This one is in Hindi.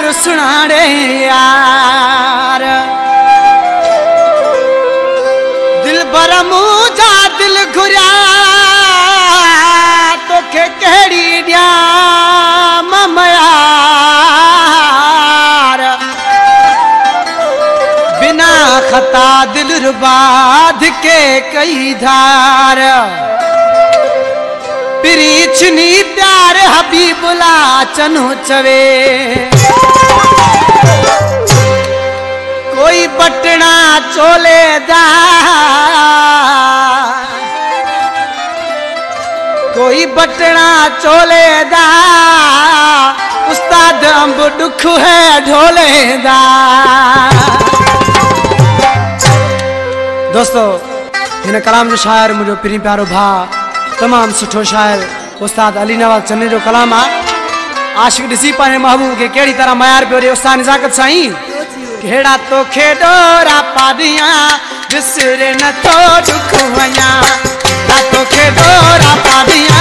सुनाड़े यार दिल बरमू जा दिल घुरिया तोखे कहिड़ी ॾिया मयार बिना खता दिल रुबाद के कई धार प्रीछनी प्यार हबीबुल्ला चनो चवे कोई बटना चोले दा कोई बटना चोले दा उस्ताद अंब दुख है ढोले दा। दोस्तों इन कलाम जो शायर मुझो पिरी प्यारो भा तमाम सुठो शायर उस्ताद अली नवाज़ चन्नी जो कलाम आ आशिक दिसी पाने महबूब के केड़ी तरह मयार पे उस्ताद निजाकत साईं केड़ा तो खेडोरा पादिया विसरे न तो दुख वया तो खेडोरा पादिया